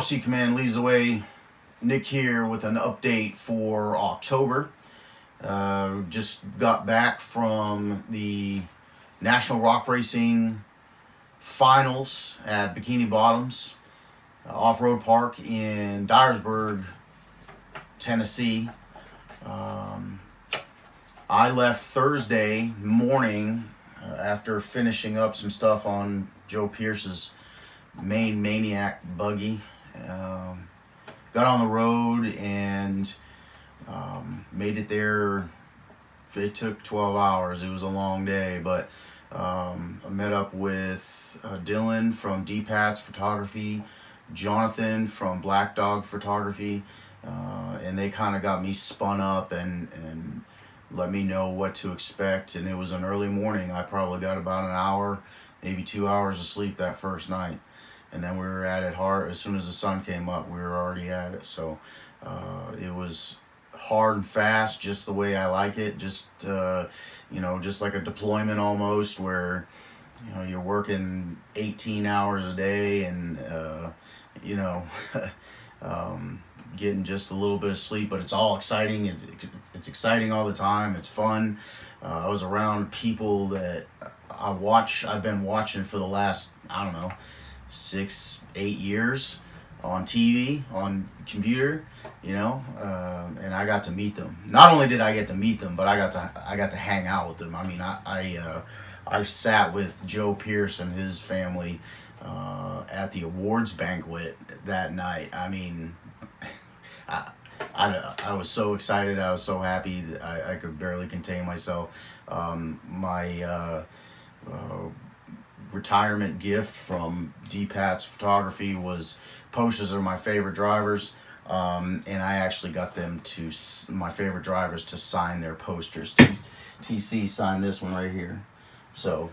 RC Command leads the way. Nick here with an update for October. Just got back from the National Rock Racing Finals at Bikini Bottoms Off-Road Park in Dyersburg, Tennessee. I left Thursday morning after finishing up some stuff on Joe Pierce's main Maniac buggy. Got on the road and made it there. It took 12 hours. It was a long day, but I met up with Dylan from D-Pat's Photography, Jonathan from Black Dog Photography, and they kind of got me spun up and let me know what to expect. And it was an early morning. I probably got about an hour, maybe 2 hours of sleep that first night. And then we were at it hard. As soon as the sun came up, we were already at it. So it was hard and fast, just the way I like it. Just just like a deployment almost, where you're working 18 hours a day and getting just a little bit of sleep. But it's all exciting. It's exciting all the time. It's fun. I was around people that I've been watching for the last, 6-8 years on TV, on computer, and I got to meet them. Not only did I get to meet them, but I got to hang out with them. I mean, I sat with Joe Pierce and his family at the awards banquet that night. I mean, I was so excited. I was so happy that I could barely contain myself. My retirement gift from D-Pat's Photography was posters of my favorite drivers, and I actually got them my favorite drivers to sign their posters. TC signed this one right here. So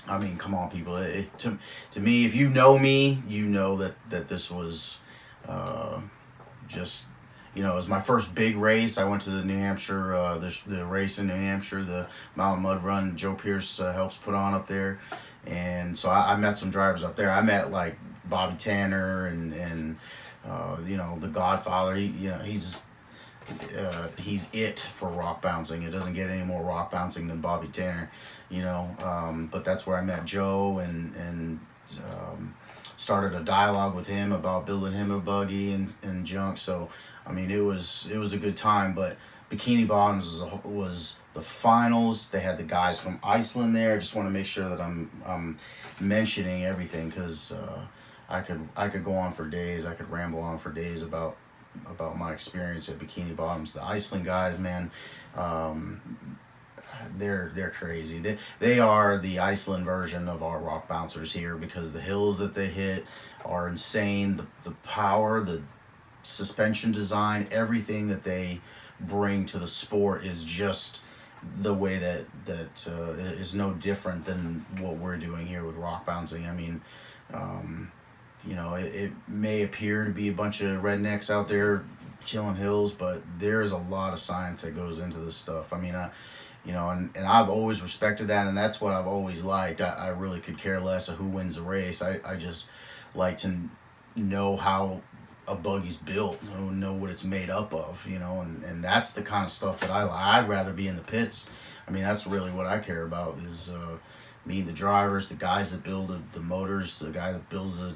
I mean, come on, people. To me, if you know me, you know that this was just, it was my first big race. I went to the New Hampshire, the race in New Hampshire, the Mountain Mud Run Joe Pierce helps put on up there. And so I met some drivers up there. I met like Bobby Tanner and the Godfather. He's it for rock bouncing. It doesn't get any more rock bouncing than Bobby Tanner, but that's where I met Joe and started a dialogue with him about building him a buggy and junk. So I mean, it was a good time. But Bikini Bottoms was the finals. They had the guys from Iceland there. I just want to make sure that I'm mentioning everything, because I could go on for days. I could ramble on for days about my experience at Bikini Bottoms. The Iceland guys, man, they're crazy. They are the Iceland version of our rock bouncers here, because the hills that they hit are insane. The power, the suspension design, everything that they bring to the sport is just the way that is no different than what we're doing here with rock bouncing. I mean, it may appear to be a bunch of rednecks out there killing hills, but there's a lot of science that goes into this stuff. I mean, and I've always respected that, and that's what I've always liked. I really could care less of who wins the race. I just like to know how a buggy's built, know what it's made up of, and that's the kind of stuff that I like. I'd rather be in the pits. I mean, that's really what I care about, is meeting the drivers, the guys that build the motors, the guy that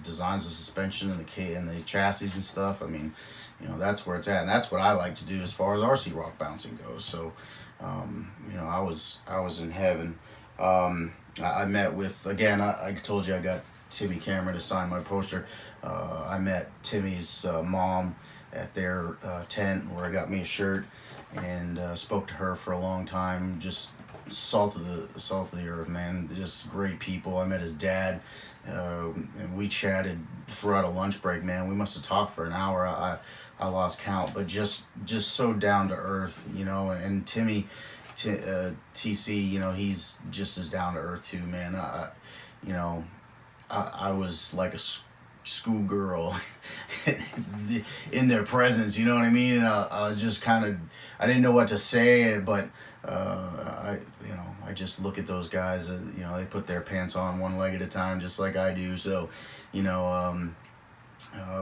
designs the suspension and the chassis and stuff. I mean, that's where it's at, and that's what I like to do as far as RC rock bouncing goes. So I was in heaven. I met with, again, I told you I got Timmy Cameron to sign my poster. I met Timmy's mom at their tent where I got me a shirt, and spoke to her for a long time. Just salt of the earth, man. Just great people. I met his dad, and we chatted throughout a lunch break, man. We must have talked for an hour. I lost count, but just so down to earth, and Timmy, TC, he's just as down to earth too, man. I was like a schoolgirl in their presence, you know what I mean? And I was just kind of, I didn't know what to say, but I just look at those guys, they put their pants on one leg at a time, just like I do. So,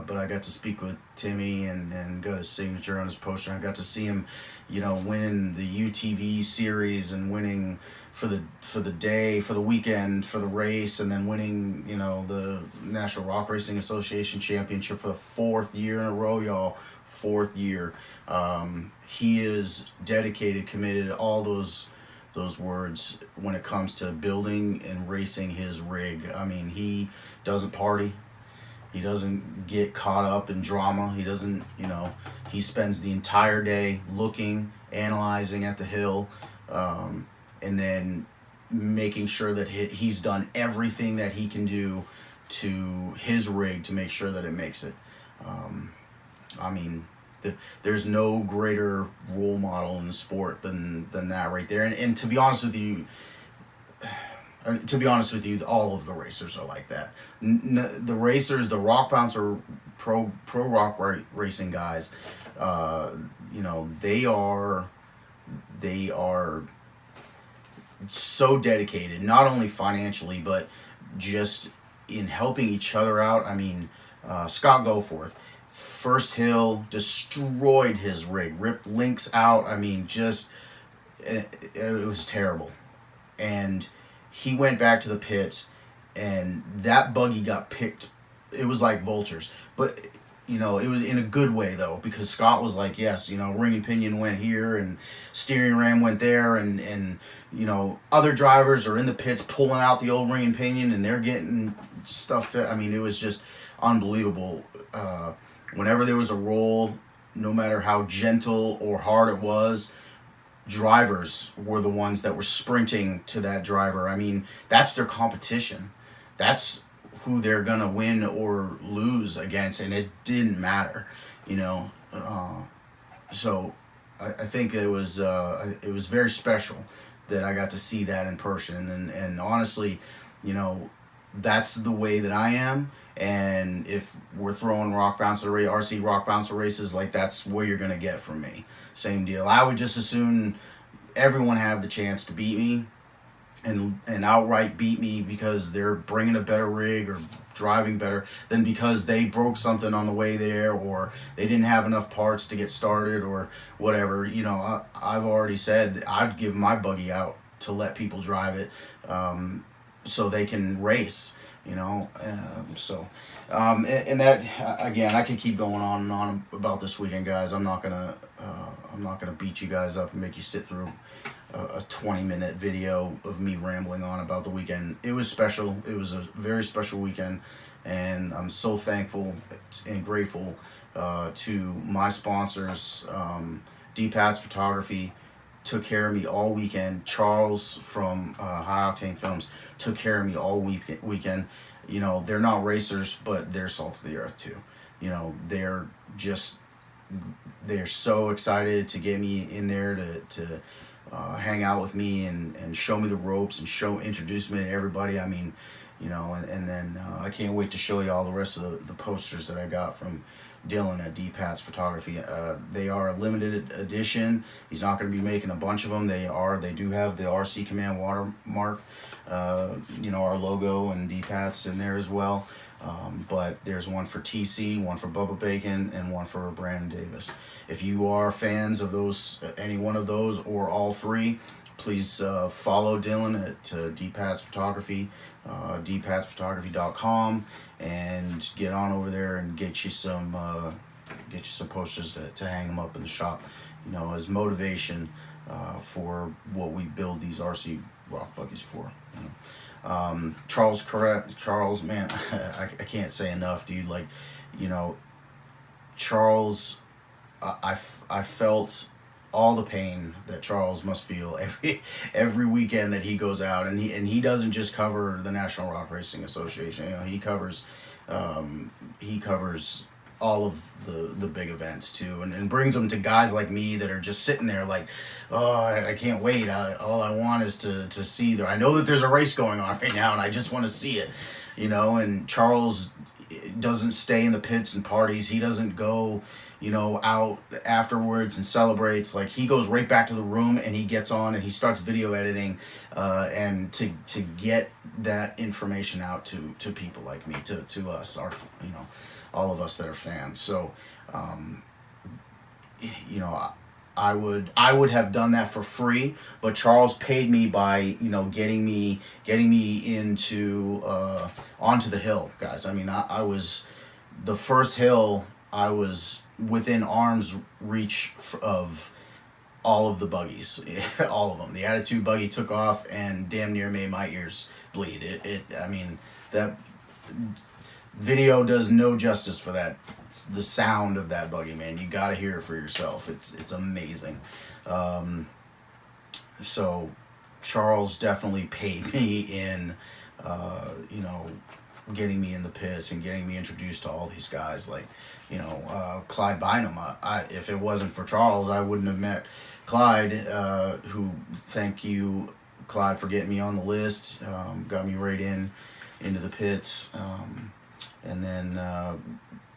But I got to speak with Timmy and got his signature on his poster. I got to see him, winning the UTV series and winning for the day, for the weekend, for the race, and then winning, the National Rock Racing Association Championship for the 4th year in a row, y'all. 4th year. He is dedicated, committed, all those words when it comes to building and racing his rig. I mean, he doesn't party. He doesn't get caught up in drama. He doesn't, he spends the entire day looking, analyzing at the hill, and then making sure that he's done everything that he can do to his rig to make sure that it makes it. I mean, there's no greater role model in the sport than that right there. And to be honest with you, all of the racers are like that. The racers, the rock bouncer, pro rock racing guys, they are so dedicated, not only financially but just in helping each other out. I mean, Scott Goforth, first hill, destroyed his rig, ripped links out. I mean, just it was terrible, and he went back to the pits, and that buggy got picked. It was like vultures. But, it was in a good way, though, because Scott was like, yes, ring and pinion went here, and steering ram went there, and other drivers are in the pits pulling out the old ring and pinion, and they're getting stuff. I mean, it was just unbelievable. Whenever there was a roll, no matter how gentle or hard it was, drivers were the ones that were sprinting to that driver. I mean, that's their competition. That's who they're gonna win or lose against, and it didn't matter, So I think it was very special that I got to see that in person, and honestly, that's the way that I am. And if we're throwing RC rock bouncer races, like, that's where you're gonna get from me. Same deal. I would just as soon everyone have the chance to beat me and outright beat me because they're bringing a better rig or driving better than because they broke something on the way there or they didn't have enough parts to get started or whatever. I've already said I'd give my buggy out to let people drive it so they can race. And that, again, I could keep going on and on about this weekend, guys. I'm not gonna beat you guys up and make you sit through a 20-minute video of me rambling on about the weekend. It was special. It was a very special weekend, and I'm so thankful and grateful to my sponsors. D-Pat's Photography took care of me all weekend. Charles from High Octane Films took care of me all weekend. They're not racers, but they're salt of the earth too. They're so excited to get me in there to hang out with me and show me the ropes and introduce me to everybody. I mean, and then I can't wait to show you all the rest of the posters that I got from Dylan at D-Pat's Photography. They are a limited edition. He's not going to be making a bunch of them. They do have the RC Command watermark, our logo and D-Pat's in there as well. But there's one for TC, one for Bubba Bacon, and one for Brandon Davis. If you are fans of those, any one of those or all three, please follow Dylan at D-Pat's Photography, dpatsphotography.com, and get on over there and get you some posters to hang them up in the shop, as motivation for what we build these RC rock buggies for. Charles, man, I can't say enough, dude. Like, Charles, I felt all the pain that Charles must feel every weekend that he goes out, and he doesn't just cover the National Rock Racing Association. He covers all of the big events too, and brings them to guys like me that are just sitting there like, oh, I can't wait. All I want is to see there. I know that there's a race going on right now, and I just want to see it. And Charles doesn't stay in the pits and parties. He doesn't go, out afterwards and celebrates. Like, he goes right back to the room and he gets on and he starts video editing, and to get that information out to people like me, to us, all of us that are fans. So, you know, I would have done that for free, but Charles paid me by, you know, getting me into onto the hill, guys. I mean, I was the first hill. I was within arm's reach of all of the buggies, all of them. The Attitude buggy took off and damn near made my ears bleed. I mean, that video does no justice for that. The sound of that buggy, man. You got to hear it for yourself. It's amazing. So Charles definitely paid me in, you know, getting me in the pits and getting me introduced to all these guys, like, you know, Clyde Bynum. If it wasn't for Charles, I wouldn't have met Clyde, who, thank you, Clyde, for getting me on the list, got me right into the pits, and then,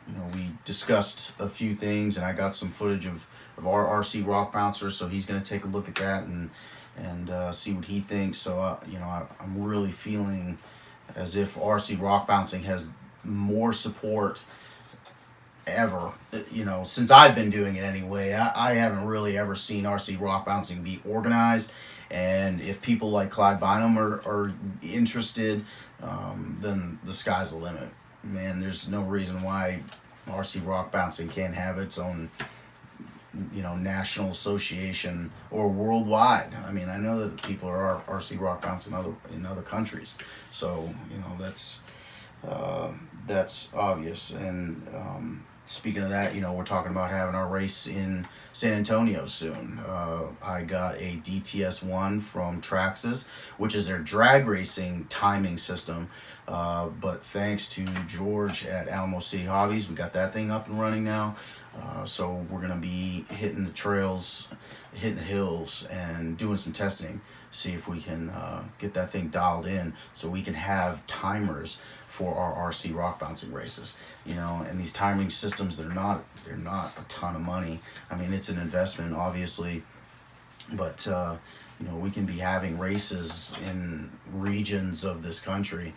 you know, we discussed a few things, and I got some footage of our RC Rock Bouncer, so he's going to take a look at that and see what he thinks. So, you know, I'm really feeling as if RC Rock Bouncing has more support ever, you know, since I've been doing it anyway. I haven't really ever seen RC Rock Bouncing be organized, and if people like Clyde Bynum are interested, then the sky's the limit. Man, there's no reason why RC Rock Bouncing can't have its own, you know, national association or worldwide. I mean, I know that people are RC Rock Bouncing in other countries, so, you know, that's obvious. And speaking of that, you know, we're talking about having our race in San Antonio soon. I got a DTS1 from Traxxas, which is their drag racing timing system. But thanks to George at Alamo City Hobbies, we got that thing up and running now. So we're going to be hitting the trails, hitting the hills, and doing some testing. See if we can get that thing dialed in so we can have timers for our RC Rock Bouncing races. You know, and these timing systems, they're not a ton of money. I mean, it's an investment, obviously, but you know, we can be having races in regions of this country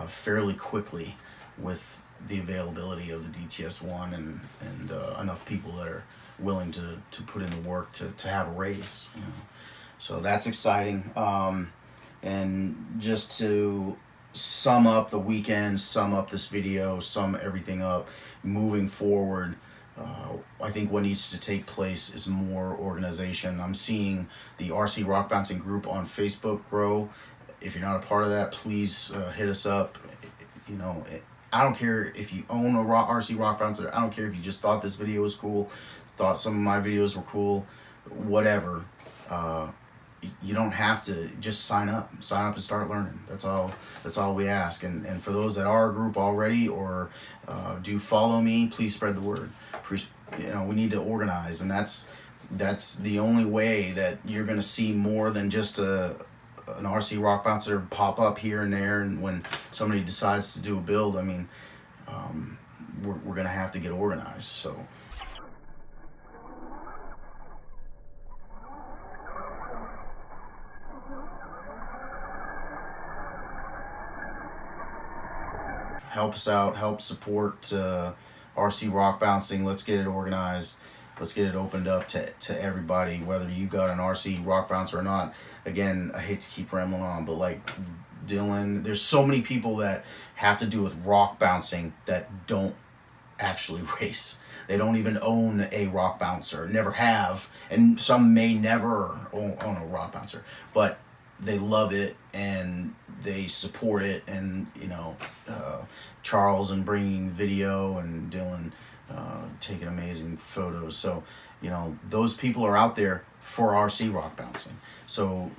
fairly quickly with the availability of the DTS1 and enough people that are willing to put in the work to have a race. You know, so that's exciting. And just to sum up the weekend, sum up this video, sum everything up, moving forward, I think what needs to take place is more organization. I'm seeing the RC Rock Bouncing group on Facebook grow. If you're not a part of that, please hit us up. You know, I don't care if you own a RC Rock Bouncer. I don't care if you just thought this video was cool, thought some of my videos were cool, whatever. You don't have to just sign up and start learning. That's all we ask. And for those that are a group already or do follow me, please spread the word. You know, we need to organize, and that's the only way that you're going to see more than just an RC Rock Bouncer pop up here and there. And when somebody decides to do a build, I mean, we're going to have to get organized. So. Help us out, help support RC Rock Bouncing. Let's get it organized. Let's get it opened up to everybody, whether you got an RC Rock Bouncer or not. Again, I hate to keep rambling on, but like Dylan, there's so many people that have to do with rock bouncing that don't actually race. They don't even own a rock bouncer, never have, and some may never own a rock bouncer, but they love it and they support it. And you know, Charles and bringing video, and Dylan taking amazing photos. So you know, those people are out there for RC Rock Bouncing. So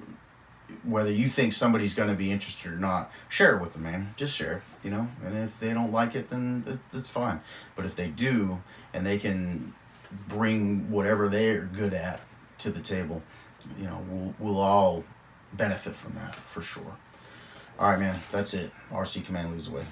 whether you think somebody's going to be interested or not, share it with them, man. Just share it, you know. And if they don't like it, then it's fine. But if they do, and they can bring whatever they're good at to the table, you know, we'll all benefit from that for sure. All right, man. That's it. RC Command leads the way.